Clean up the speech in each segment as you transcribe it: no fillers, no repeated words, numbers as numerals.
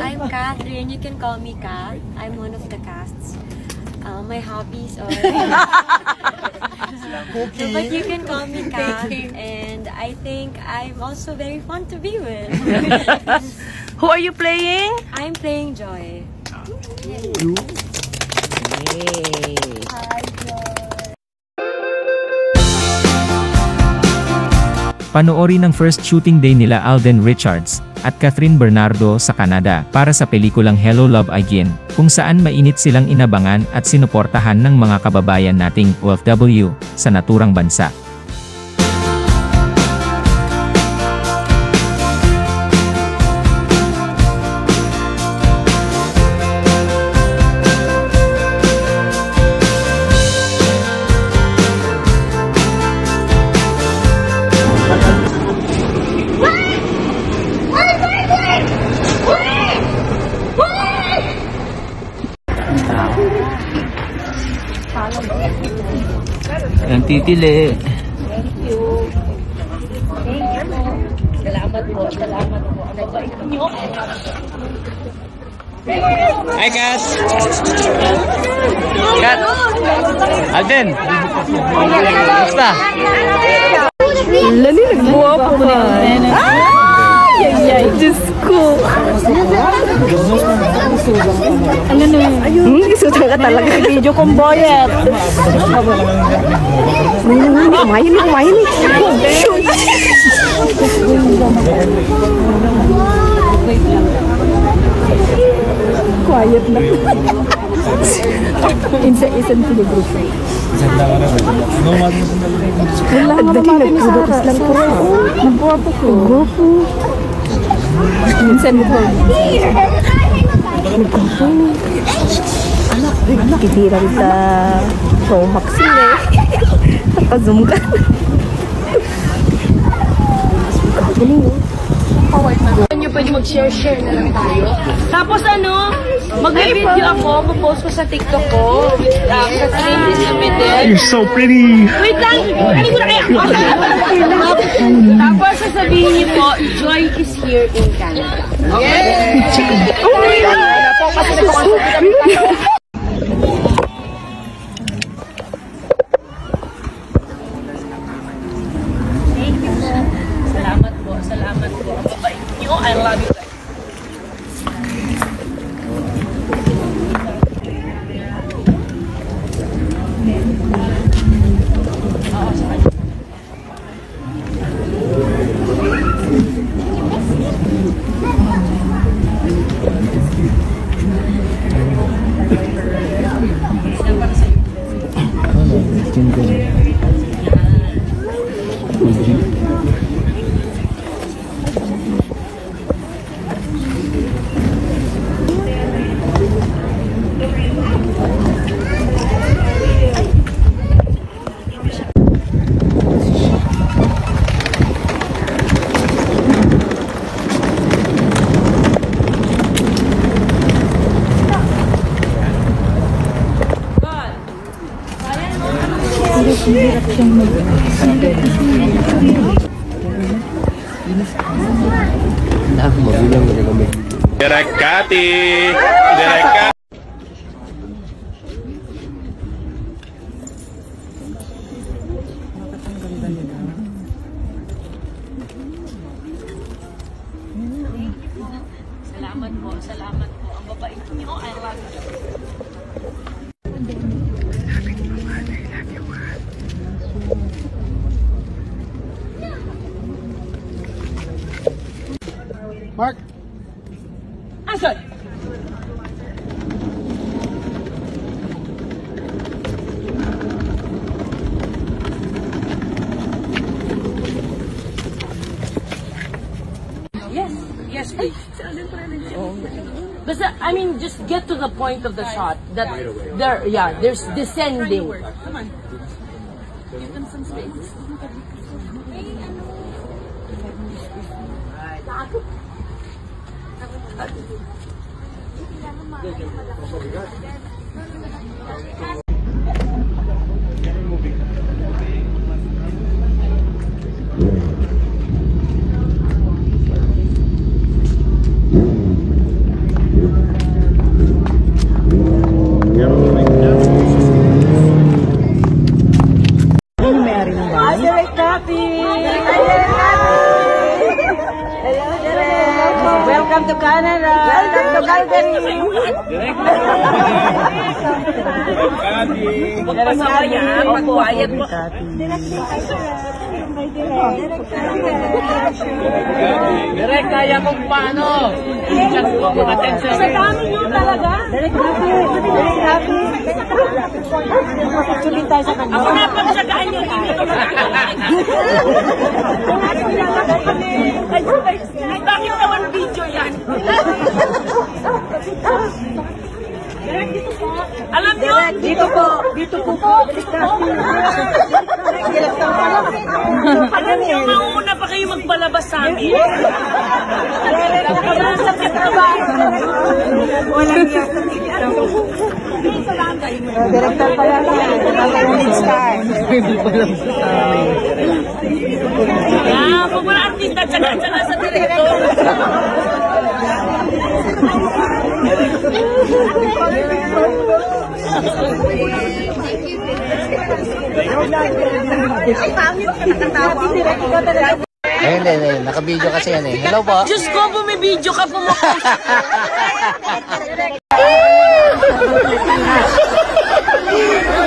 I'm Catherine. You can call me Kat. I'm one of the casts. My hobbies are... But you can call me Kat. And I think I'm also very fun to be with. Who are you playing? I'm playing Joy. You? Yay. Hi, Joy. Panoorin ang first shooting day nila Alden Richards at Catherine Bernardo sa Canada para sa pelikulang Hello Love Again, kung saan mainit silang inabangan at sinuportahan ng mga kababayan nating OFW sa naturang bansa. Ang titili. Thank you. Thank you. Salamat po. Salamat po. Nabait niyo. Hi, Kat! Kat! Alden! Basta! Lali, nagbuha po na. Ay! Diyos ko! Ano na? Isutan ka talaga. Video kong boyet. Kumain. Shoot! Quiet na. Isa-isan ko yung group. Wala nga naman nagpudos lang ko. Nagbuha po ko. Grupo. Minsan mo. Nagbuha. Anak. Kitira rin sa Showmax nila eh. Nakazoom ka. Galing eh. Pwede mag-share na lang tayo. Tapos mag-video ako, mag-post ko sa TikTok ko. Catherine Elizabeth. You're so pretty! Wait lang! Ano ko na kaya? Tapos sasabihin niyo po, Joy is here in Canada. Yes! Oh my God! Salamat po. Ang babait niyo. I love you guys. Direkati! Direkati! Salamat po. Ang babait niyo. I love you. Mark! Asan? Yes, please. Basta, I mean, just get to the point of the shot. That there's descending. Come on. Give them some space. to Canada. Welcome to Calgary. Pagpasawaya, pagwayat mo. Direk, kaya kung paano. Just ko, mga 10 Sa seconds. dami nyo talaga. Tuloy tayo sa kanya. Ako na pagsagaan nyo. Hindi ko Ay, bakit naman video yan? Alam nyo? Dito po. Dito po po. Alam nyo, mauna pa kayo magpalabas sa amin. Walang yan. Director pa lang yan. Star. Ah, pag wala artista, tsaga-tsaga sa direktor. Hindi. Naka-video kasi yan eh. Hello po. Diyos ko, bumibideo ka, pumapost.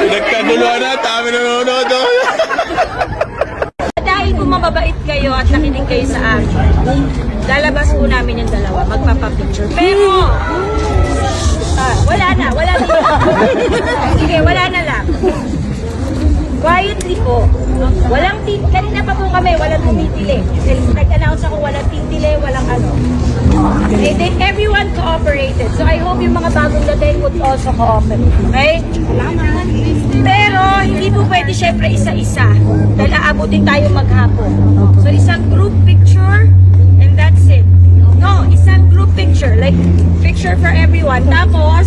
Nagkaguluhan na, dami nanonood. Dahil kung mababait kayo at nakinig kayo sa amin, lalabas po namin yung dalawa, magpapapicture. Pero, wala na. Sige, wala na lang. Quietly po. Walang kanina pa po kami, walang tumitili. Nag-announce ako, walang titili, walang ano. Everyone cooperated. So I hope yung mga bagong dating would also cooperate. Okay? Pero, hindi po pwede syempre isa-isa. Dahil aabutin tayo maghapon. So isang group picture, and that's it. No, isang group picture. Like, picture for everyone. Tapos,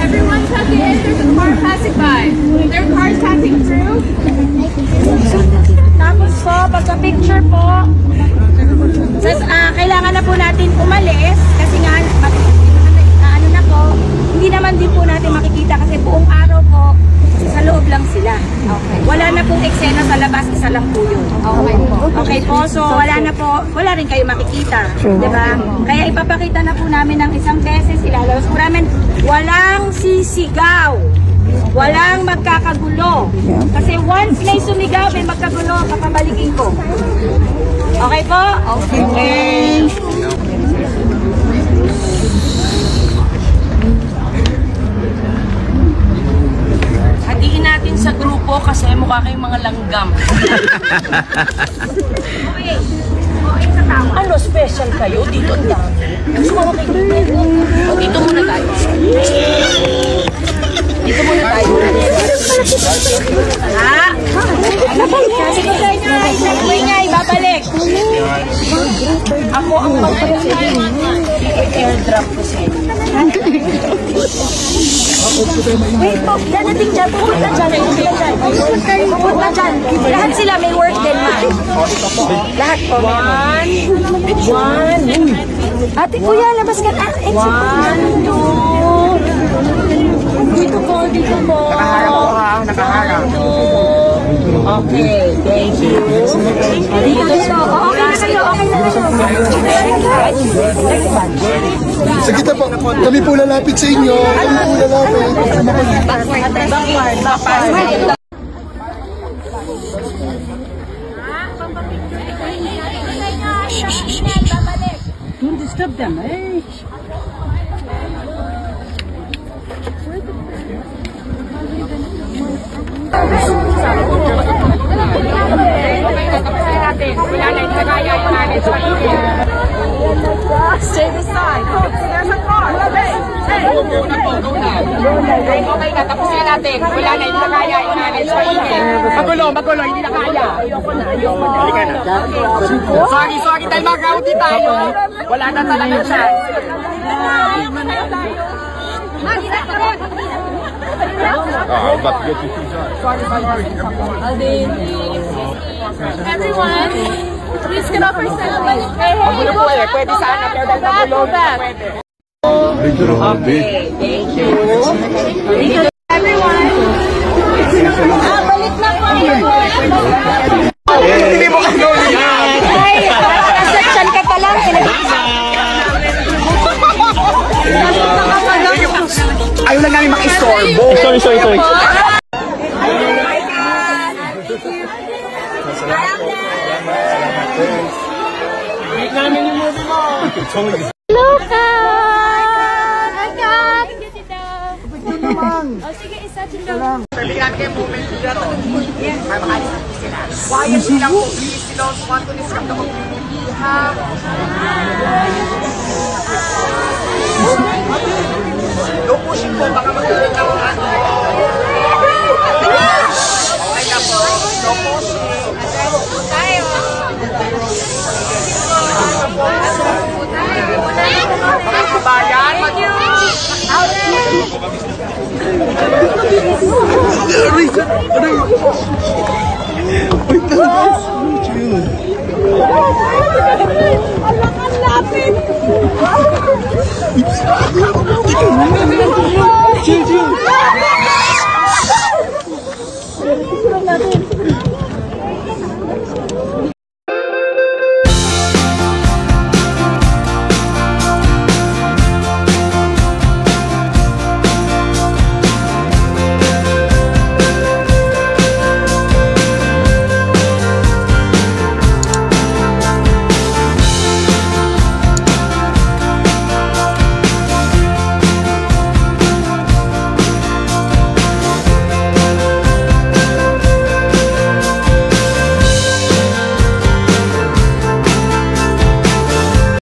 Everyone's at the end, there's a car passing by. There are cars passing through. tapos po, pagka-picture po, kailangan na po natin umalis kasi nga, ano na po, hindi naman din po natin makikita kasi buong araw po, sa loob lang sila. Okay. Wala na pong eksena sa labas, isa lang po yun. Okay po. Okay po, so wala rin kayo makikita. Diba? Kaya ipapakita na po namin ng isang beses, ilalabas po namin, walang sisigaw. Walang magkakagulo. Kasi once may sumigaw, may magkagulo, papabalikin ko. Okay po? Okay. Hatiin natin sa grupo kasi mukha kayong mga langgam. Okay. Sa tao. Ano special kayo? Dito ang dami. Gusto mo makikita? Dito muna tayo. Dito muna tayo. Ha? Sabi ko sa inyo, ingay, babalik. Ako ang magpapalagay. I-airdrop ko sa inyo. Wait po, dadating dyan. Pupunta dyan. Pupunta dyan. Lahat sila may work din, man. Lahat po. One. Ate kuya, labas ka. 1, 2. Dito po. Nakaharap. 1, 2. Okay, thank you. Dito. Okay na kayo. Sige po, kami po lalapit sa inyo. Backward. Don't disturb them, eh? Stay beside. There's a car. Hey. Okay na, tapusin natin. Wala na, hindi na kaya. Magulo, hindi na kaya. Ayoko na. Halika na. Sorry, dahil mag-rowdy tayo. Wala na talaga chance. Everyone, please get off your cell phone. Magulo po eh. Pwede sana, pero dahil magulo, pwede. Okay, thank you. Everyone. Balik na po. Ay, section ka pa lang. Ayaw lang namin makistorbo. Sorry. Wait namin yung movie mo. Luca! Agad! Oh, sige, isa dito. Sabihan kayo moment nila to. May makalis na sila. Quiet silang po, please. Sila want to discuss the community. No pushing po, baka magkaroon ng ano. Okay na po. No pushing. Tayo. Mga kabayan, Wait lang.